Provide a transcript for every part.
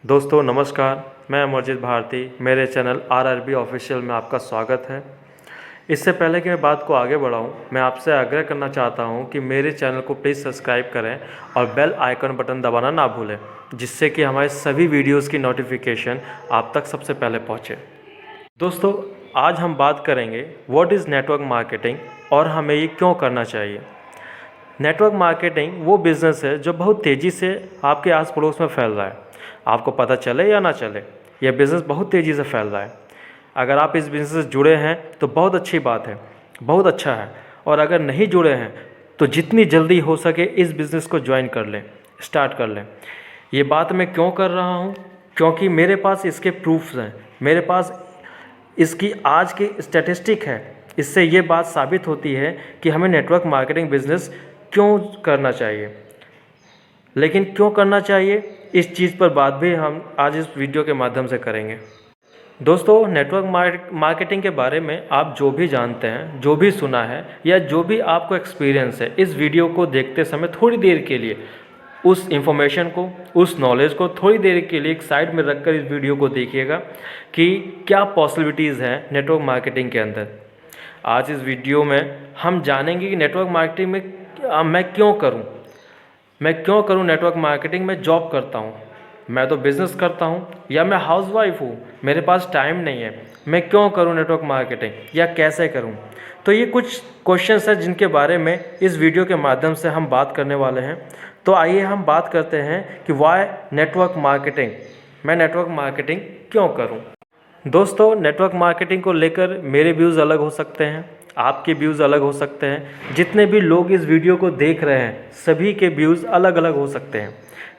दोस्तों नमस्कार, मैं अमरजीत भारती। मेरे चैनल आरआरबी ऑफिशियल में आपका स्वागत है। इससे पहले कि मैं बात को आगे बढ़ाऊं, मैं आपसे आग्रह करना चाहता हूं कि मेरे चैनल को प्लीज़ सब्सक्राइब करें और बेल आइकन बटन दबाना ना भूलें, जिससे कि हमारे सभी वीडियोस की नोटिफिकेशन आप तक सबसे पहले पहुंचे। दोस्तों, आज हम बात करेंगे व्हाट इज़ नेटवर्क मार्केटिंग और हमें ये क्यों करना चाहिए। नेटवर्क मार्केटिंग वो बिज़नेस है जो बहुत तेज़ी से आपके आस पड़ोस में फैल रहा है। आपको पता चले या ना चले, यह बिज़नेस बहुत तेज़ी से फैल रहा है। अगर आप इस बिज़नेस से जुड़े हैं तो बहुत अच्छी बात है, बहुत अच्छा है। और अगर नहीं जुड़े हैं तो जितनी जल्दी हो सके इस बिज़नेस को ज्वाइन कर लें, स्टार्ट कर लें। ये बात मैं क्यों कर रहा हूँ? क्योंकि मेरे पास इसके प्रूफ्स हैं, मेरे पास इसकी आज की स्टैटिस्टिक है। इससे ये बात साबित होती है कि हमें नेटवर्क मार्केटिंग बिज़नेस क्यों करना चाहिए। लेकिन क्यों करना चाहिए, इस चीज़ पर बात भी हम आज इस वीडियो के माध्यम से करेंगे। दोस्तों, नेटवर्क मार्केटिंग के बारे में आप जो भी जानते हैं, जो भी सुना है या जो भी आपको एक्सपीरियंस है, इस वीडियो को देखते समय थोड़ी देर के लिए उस इंफॉर्मेशन को, उस नॉलेज को थोड़ी देर के लिए एक साइड में रखकर इस वीडियो को देखिएगा कि क्या पॉसिबिलिटीज़ हैं नेटवर्क मार्केटिंग के अंदर। आज इस वीडियो में हम जानेंगे कि नेटवर्क मार्केटिंग में मैं क्यों करूं नेटवर्क मार्केटिंग में जॉब करता हूं, मैं तो बिज़नेस करता हूं, या मैं हाउसवाइफ हूं, मेरे पास टाइम नहीं है, मैं क्यों करूं नेटवर्क मार्केटिंग या कैसे करूं। तो ये कुछ क्वेश्चंस हैं जिनके बारे में इस वीडियो के माध्यम से हम बात करने वाले हैं। तो आइए हम बात करते हैं कि वाई नेटवर्क मार्केटिंग, मैं नेटवर्क मार्केटिंग क्यों करूँ। दोस्तों, नेटवर्क मार्केटिंग को लेकर मेरे व्यूज़ अलग हो सकते हैं, आपके व्यूज़ अलग हो सकते हैं। जितने भी लोग इस वीडियो को देख रहे हैं सभी के व्यूज़ अलग अलग हो सकते हैं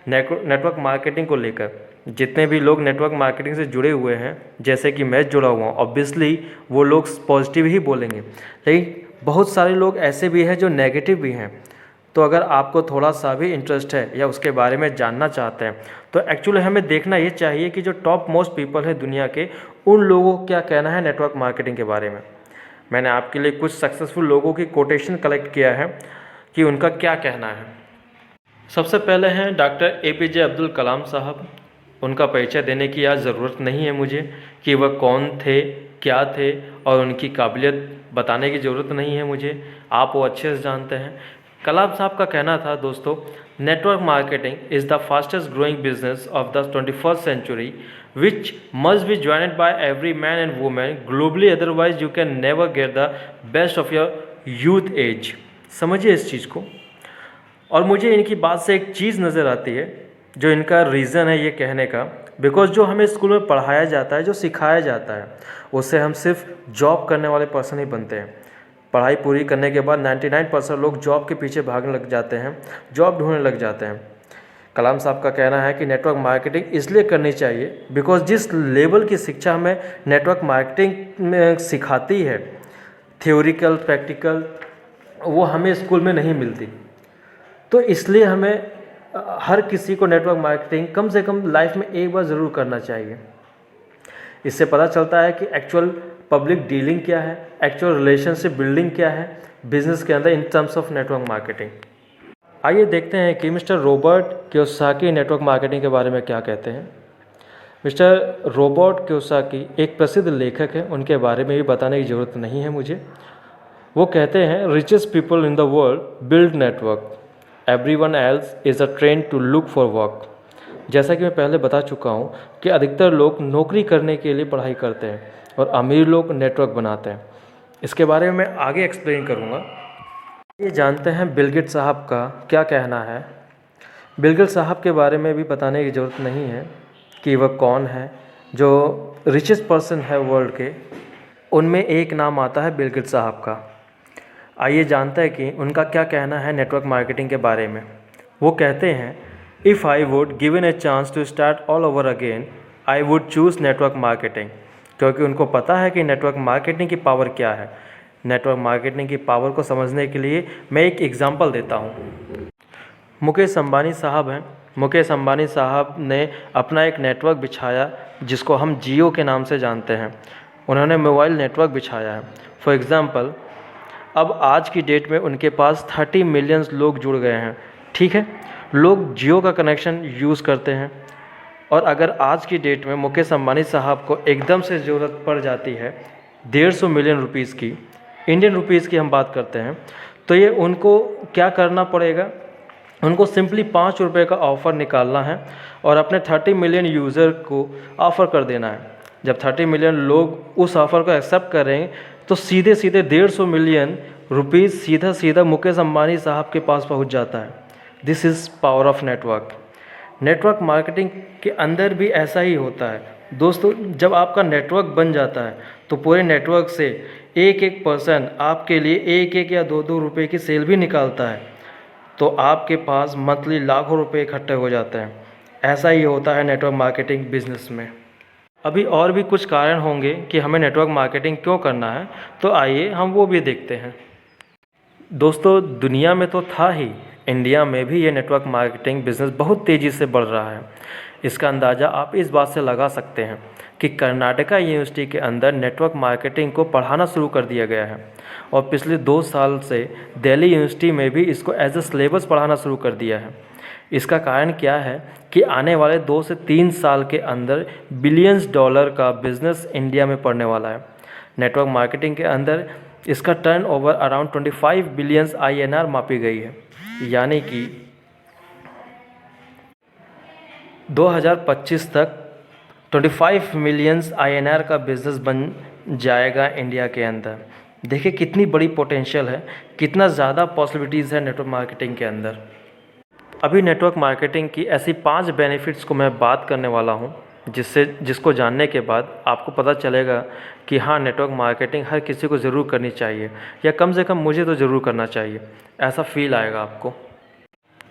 नेटवर्क मार्केटिंग को लेकर। जितने भी लोग नेटवर्क मार्केटिंग से जुड़े हुए हैं, जैसे कि मैं जुड़ा हुआ हूँ, ऑब्वियसली वो लोग पॉजिटिव ही बोलेंगे, लेकिन बहुत सारे लोग ऐसे भी हैं जो नेगेटिव भी हैं। तो अगर आपको थोड़ा सा भी इंटरेस्ट है या उसके बारे में जानना चाहते हैं तो एक्चुअली हमें देखना ये चाहिए कि जो टॉप मोस्ट पीपल है दुनिया के, उन लोगों को क्या कहना है नेटवर्क मार्केटिंग के बारे में। मैंने आपके लिए कुछ सक्सेसफुल लोगों की कोटेशन कलेक्ट किया है कि उनका क्या कहना है। सबसे पहले हैं डॉक्टर APJ अब्दुल कलाम साहब। उनका परिचय देने की आज ज़रूरत नहीं है मुझे कि वह कौन थे, क्या थे, और उनकी काबिलियत बताने की ज़रूरत नहीं है मुझे, आप वो अच्छे से जानते हैं। कलाम साहब का कहना था, दोस्तों, network marketing is the fastest growing business of the 21st century which must be joined by every man and woman globally, otherwise you can never get the best of your youth age। समझिए इस चीज़ को। और मुझे इनकी बात से एक चीज़ नज़र आती है, जो इनका रीज़न है ये कहने का, बिकॉज जो हमें स्कूल में पढ़ाया जाता है, जो सिखाया जाता है, उससे हम सिर्फ जॉब करने वाले पर्सन ही बनते हैं। पढ़ाई पूरी करने के बाद 99% लोग जॉब के पीछे भागने लग जाते हैं, जॉब ढूंढने लग जाते हैं। कलाम साहब का कहना है कि नेटवर्क मार्केटिंग इसलिए करनी चाहिए बिकॉज जिस लेवल की शिक्षा हमें नेटवर्क मार्केटिंग में सिखाती है, थ्योरिकल प्रैक्टिकल, वो हमें स्कूल में नहीं मिलती। तो इसलिए हमें हर किसी को नेटवर्क मार्केटिंग कम से कम लाइफ में एक बार ज़रूर करना चाहिए। इससे पता चलता है कि एक्चुअल पब्लिक डीलिंग क्या है, एक्चुअल रिलेशनशिप बिल्डिंग क्या है बिजनेस के अंदर in terms of network marketing. आइए देखते हैं कि mister Robert Kiyosaki network marketing के बारे में क्या कहते हैं। मिस्टर रॉबर्ट कियोसाकी एक प्रसिद्ध लेखक हैं, उनके बारे में भी बताने की ज़रूरत नहीं है मुझे। वो कहते हैं, richest people in the world build network, everyone else is a train to look for work. जैसा कि मैं पहले बता चुका हूँ कि अधिकतर लोग नौकरी करने के लिए पढ़ाई करते हैं और अमीर लोग नेटवर्क बनाते हैं। इसके बारे में मैं आगे एक्सप्लेन करूँगा। ये जानते हैं बिल गेट्स साहब का क्या कहना है। बिल गेट्स साहब के बारे में भी बताने की ज़रूरत नहीं है कि वह कौन है। जो रिचेस्ट पर्सन है वर्ल्ड के, उनमें एक नाम आता है बिल गेट्स साहब का। आइए जानते हैं कि उनका क्या कहना है नेटवर्क मार्केटिंग के बारे में। वो कहते हैं, if I would given a chance to start all over again I would choose network marketing. क्योंकि उनको पता है कि नेटवर्क मार्केटिंग की पावर क्या है। नेटवर्क मार्केटिंग की पावर को समझने के लिए मैं एक एग्जांपल देता हूँ। मुकेश अंबानी साहब हैं। मुकेश अंबानी साहब ने अपना एक नेटवर्क बिछाया जिसको हम जियो के नाम से जानते हैं। उन्होंने मोबाइल नेटवर्क बिछाया है। फॉर एग्ज़ाम्पल, अब आज की डेट में उनके पास 30 मिलियन लोग जुड़ गए हैं। ठीक है, लोग जियो का कनेक्शन यूज़ करते हैं, और अगर आज की डेट में मुकेश अंबानी साहब को एकदम से ज़रूरत पड़ जाती है 150 मिलियन रुपीज़ की, इंडियन रुपीज़ की हम बात करते हैं, तो ये उनको क्या करना पड़ेगा? उनको सिंपली 5 रुपये का ऑफ़र निकालना है और अपने 30 मिलियन यूज़र को ऑफ़र कर देना है। जब 30 मिलियन लोग उस ऑफ़र को एक्सेप्ट करें तो सीधे सीधे 150 मिलियन रुपीज़ सीधा सीधा मुकेश अंबानी साहब के पास पहुंच जाता है। This is power of network. Network marketing के अंदर भी ऐसा ही होता है दोस्तों। जब आपका नेटवर्क बन जाता है तो पूरे नेटवर्क से एक एक पर्सन आपके लिए एक एक या दो दो रुपये की सेल भी निकालता है, तो आपके पास मंथली लाखों रुपए इकट्ठे हो जाते हैं। ऐसा ही होता है नेटवर्क मार्केटिंग बिजनेस में। अभी और भी कुछ कारण होंगे कि हमें नेटवर्क मार्केटिंग क्यों करना है, तो आइए हम वो भी देखते हैं। दोस्तों, दुनिया में तो था ही, इंडिया में भी ये नेटवर्क मार्केटिंग बिज़नेस बहुत तेज़ी से बढ़ रहा है। इसका अंदाज़ा आप इस बात से लगा सकते हैं कि कर्नाटका यूनिवर्सिटी के अंदर नेटवर्क मार्केटिंग को पढ़ाना शुरू कर दिया गया है और पिछले 2 साल से दिल्ली यूनिवर्सिटी में भी इसको एज ए सिलेबस पढ़ाना शुरू कर दिया है। इसका कारण क्या है कि आने वाले 2 से 3 साल के अंदर बिलियंस डॉलर का बिज़नेस इंडिया में पड़ने वाला है। नेटवर्क मार्केटिंग के अंदर इसका टर्नओवर अराउंड 25 बिलियंस INR मापी गई है, यानी कि 2025 तक 25 मिलियंस INR का बिज़नेस बन जाएगा इंडिया के अंदर। देखिए कितनी बड़ी पोटेंशियल है, कितना ज़्यादा पॉसिबिलिटीज़ है नेटवर्क मार्केटिंग के अंदर। अभी नेटवर्क मार्केटिंग की ऐसी 5 बेनिफिट्स को मैं बात करने वाला हूँ, जिसको जानने के बाद आपको पता चलेगा कि हाँ, नेटवर्क मार्केटिंग हर किसी को ज़रूर करनी चाहिए, या कम से कम मुझे तो ज़रूर करना चाहिए, ऐसा फील आएगा आपको।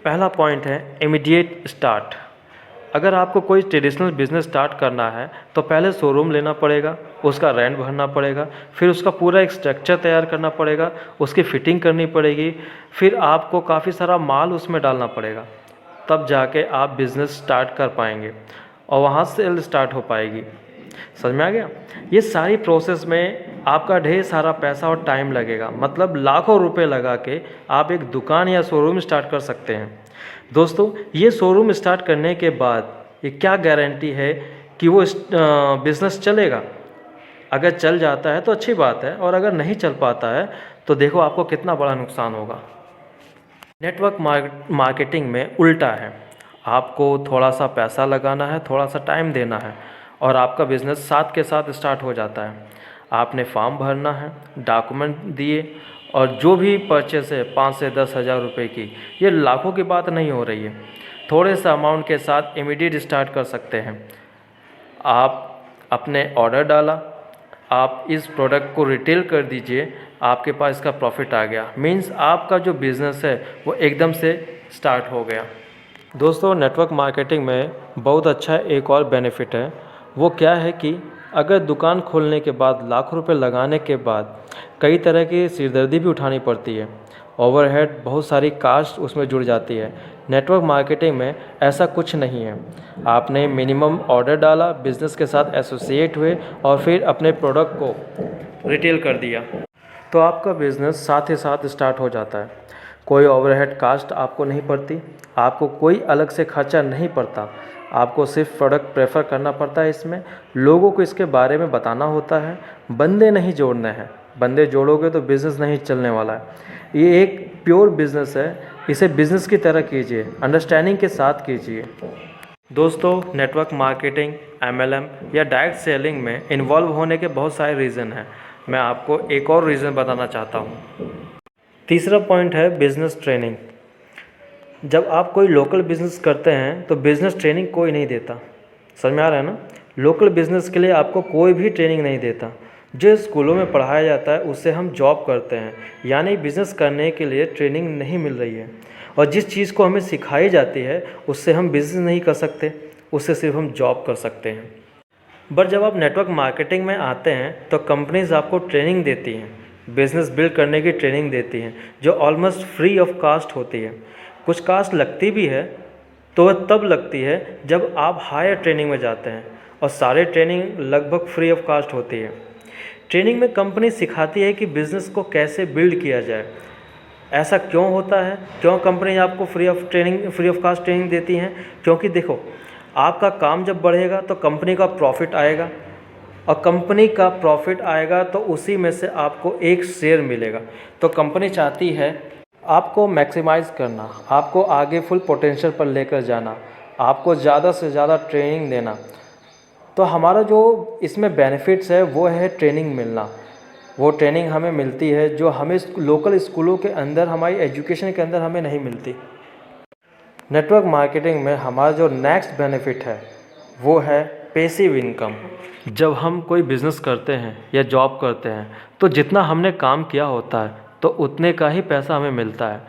पहला पॉइंट है इमीडिएट स्टार्ट। अगर आपको कोई ट्रेडिशनल बिज़नेस स्टार्ट करना है तो पहले शोरूम लेना पड़ेगा, उसका रेंट भरना पड़ेगा, फिर उसका पूरा एक स्ट्रक्चर तैयार करना पड़ेगा, उसकी फ़िटिंग करनी पड़ेगी, फिर आपको काफ़ी सारा माल उसमें डालना पड़ेगा, तब जाके आप बिज़नेस स्टार्ट कर पाएंगे और वहाँ सेल स्टार्ट हो पाएगी। समझ में आ गया? ये सारी प्रोसेस में आपका ढेर सारा पैसा और टाइम लगेगा, मतलब लाखों रुपए लगा के आप एक दुकान या शोरूम स्टार्ट कर सकते हैं। दोस्तों, ये शोरूम स्टार्ट करने के बाद ये क्या गारंटी है कि वो बिज़नेस चलेगा? अगर चल जाता है तो अच्छी बात है, और अगर नहीं चल पाता है तो देखो आपको कितना बड़ा नुकसान होगा। नेटवर्क मार्केटिंग में उल्टा है, आपको थोड़ा सा पैसा लगाना है, थोड़ा सा टाइम देना है और आपका बिज़नेस साथ के साथ स्टार्ट हो जाता है। आपने फॉर्म भरना है, डॉक्यूमेंट दिए, और जो भी परचेस है 5 से 10 हज़ार रुपये की, ये लाखों की बात नहीं हो रही है। थोड़े से अमाउंट के साथ इमीडिएट स्टार्ट कर सकते हैं। आप अपने ऑर्डर डाला, आप इस प्रोडक्ट को रिटेल कर दीजिए, आपके पास इसका प्रॉफिट आ गया, मीन्स आपका जो बिज़नेस है वो एकदम से स्टार्ट हो गया। दोस्तों, नेटवर्क मार्केटिंग में बहुत अच्छा एक और बेनिफिट है। वो क्या है कि अगर दुकान खोलने के बाद लाखों रुपए लगाने के बाद कई तरह की सिरदर्दी भी उठानी पड़ती है, ओवरहेड, बहुत सारी कास्ट उसमें जुड़ जाती है। नेटवर्क मार्केटिंग में ऐसा कुछ नहीं है। आपने मिनिमम ऑर्डर डाला, बिज़नेस के साथ एसोसिएट हुए और फिर अपने प्रोडक्ट को रिटेल कर दिया, तो आपका बिज़नेस साथ ही साथ स्टार्ट हो जाता है। कोई ओवरहेड कास्ट आपको नहीं पड़ती, आपको कोई अलग से खर्चा नहीं पड़ता, आपको सिर्फ प्रोडक्ट प्रेफर करना पड़ता है। इसमें लोगों को इसके बारे में बताना होता है, बंदे नहीं जोड़ने हैं। बंदे जोड़ोगे तो बिज़नेस नहीं चलने वाला है। ये एक प्योर बिज़नेस है, इसे बिज़नेस की तरह कीजिए, अंडरस्टैंडिंग के साथ कीजिए। दोस्तों, नेटवर्क मार्केटिंग, MLM या डायरेक्ट सेलिंग में इन्वॉल्व होने के बहुत सारे रीज़न हैं। मैं आपको एक और रीज़न बताना चाहता हूँ। तीसरा पॉइंट है बिज़नेस ट्रेनिंग। जब आप कोई लोकल बिज़नेस करते हैं तो बिज़नेस ट्रेनिंग कोई नहीं देता। समझ में आ रहा है ना? लोकल बिज़नेस के लिए आपको कोई भी ट्रेनिंग नहीं देता। जो स्कूलों में पढ़ाया जाता है उससे हम जॉब करते हैं, यानी बिज़नेस करने के लिए ट्रेनिंग नहीं मिल रही है। और जिस चीज़ को हमें सिखाई जाती है उससे हम बिज़नेस नहीं कर सकते, उससे सिर्फ हम जॉब कर सकते हैं। बट जब आप नेटवर्क मार्केटिंग में आते हैं तो कंपनीज आपको ट्रेनिंग देती हैं, बिज़नेस बिल्ड करने की ट्रेनिंग देती हैं, जो ऑलमोस्ट फ्री ऑफ कास्ट होती है। कुछ कास्ट लगती भी है तो वह तब लगती है जब आप हायर ट्रेनिंग में जाते हैं, और सारे ट्रेनिंग लगभग फ्री ऑफ कास्ट होती है। ट्रेनिंग में कंपनी सिखाती है कि बिज़नेस को कैसे बिल्ड किया जाए। ऐसा क्यों होता है? क्यों कंपनी आपको फ्री ऑफ कास्ट ट्रेनिंग देती हैं? क्योंकि देखो, आपका काम जब बढ़ेगा तो कंपनी का प्रॉफिट आएगा, और कंपनी का प्रॉफिट आएगा तो उसी में से आपको एक शेयर मिलेगा। तो कंपनी चाहती है आपको मैक्सिमाइज़ करना, आपको आगे फुल पोटेंशियल पर लेकर जाना, आपको ज़्यादा से ज़्यादा ट्रेनिंग देना। तो हमारा जो इसमें बेनिफिट्स है वो है ट्रेनिंग मिलना। वो ट्रेनिंग हमें मिलती है जो हमें लोकल स्कूलों के अंदर, हमारी एजुकेशन के अंदर हमें नहीं मिलती। नेटवर्क मार्केटिंग में हमारा जो नेक्स्ट बेनिफिट है वो है पैसिव इनकम। जब हम कोई बिज़नेस करते हैं या जॉब करते हैं तो जितना हमने काम किया होता है तो उतने का ही पैसा हमें मिलता है।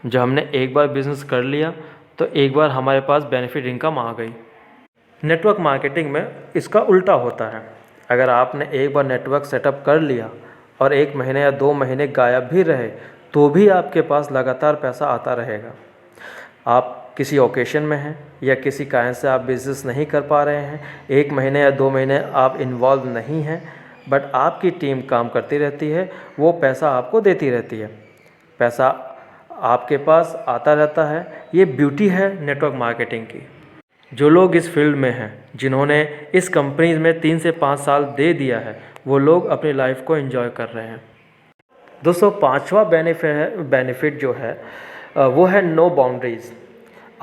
जब हमने एक बार बिज़नेस कर लिया तो एक बार हमारे पास बेनिफिट इनकम आ गई। नेटवर्क मार्केटिंग में इसका उल्टा होता है। अगर आपने एक बार नेटवर्क सेटअप कर लिया और 1 महीने या 2 महीने गायब भी रहे तो भी आपके पास लगातार पैसा आता रहेगा। आप किसी ओकेशन में हैं या किसी कारण से आप बिज़नेस नहीं कर पा रहे हैं, 1 महीने या 2 महीने आप इन्वॉल्व नहीं हैं, बट आपकी टीम काम करती रहती है, वो पैसा आपको देती रहती है, पैसा आपके पास आता रहता है। ये ब्यूटी है नेटवर्क मार्केटिंग की। जो लोग इस फील्ड में हैं, जिन्होंने इस कंपनी में 3 से 5 साल दे दिया है, वो लोग अपनी लाइफ को एंजॉय कर रहे हैं। दोस्तों, 5वां बेनिफिट जो है वो है नो बाउंड्रीज़।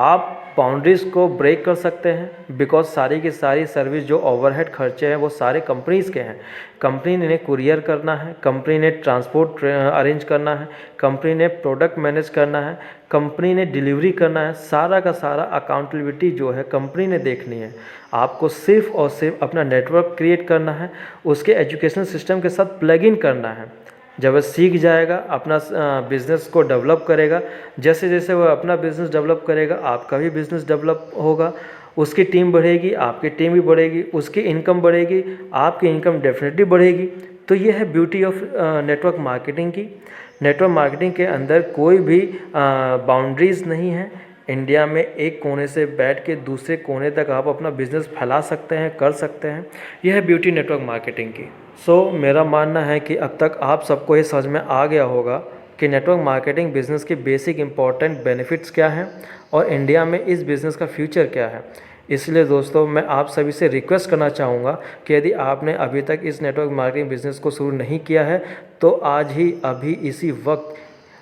आप बाउंड्रीज़ को ब्रेक कर सकते हैं, बिकॉज सारी की सारी सर्विस जो ओवरहेड खर्चे हैं वो सारे कंपनीज़ के हैं। कंपनी ने कुरियर करना है, कंपनी ने ट्रांसपोर्ट अरेंज करना है, कंपनी ने प्रोडक्ट मैनेज करना है, कंपनी ने डिलीवरी करना है। सारा का सारा अकाउंटेबिलिटी जो है कंपनी ने देखनी है। आपको सिर्फ और सिर्फ अपना नेटवर्क क्रिएट करना है, उसके एजुकेशन सिस्टम के साथ प्लग इन करना है। जब वह सीख जाएगा, अपना बिज़नेस को डेवलप करेगा, जैसे जैसे वह अपना बिज़नेस डेवलप करेगा आपका भी बिज़नेस डेवलप होगा, उसकी टीम बढ़ेगी, आपकी टीम भी बढ़ेगी, उसकी इनकम बढ़ेगी, आपकी इनकम डेफिनेटली बढ़ेगी। तो ये है ब्यूटी ऑफ नेटवर्क मार्केटिंग की। नेटवर्क मार्केटिंग के अंदर कोई भी बाउंड्रीज़ नहीं है। इंडिया में एक कोने से बैठ के दूसरे कोने तक आप अपना बिज़नेस फैला सकते हैं, कर सकते हैं। यह है ब्यूटी नेटवर्क मार्केटिंग की। मेरा मानना है कि अब तक आप सबको ये समझ में आ गया होगा कि नेटवर्क मार्केटिंग बिज़नेस के बेसिक इंपॉर्टेंट बेनिफिट्स क्या हैं और इंडिया में इस बिज़नेस का फ्यूचर क्या है। इसलिए दोस्तों, मैं आप सभी से रिक्वेस्ट करना चाहूँगा कि यदि आपने अभी तक इस नेटवर्क मार्केटिंग बिज़नेस को शुरू नहीं किया है तो आज ही अभी इसी वक्त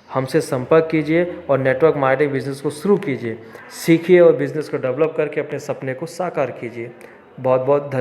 हमसे संपर्क कीजिए और नेटवर्क मार्केटिंग बिज़नेस को शुरू कीजिए, सीखिए और बिज़नेस को डेवलप करके अपने सपने को साकार कीजिए। बहुत बहुत धन्यवाद।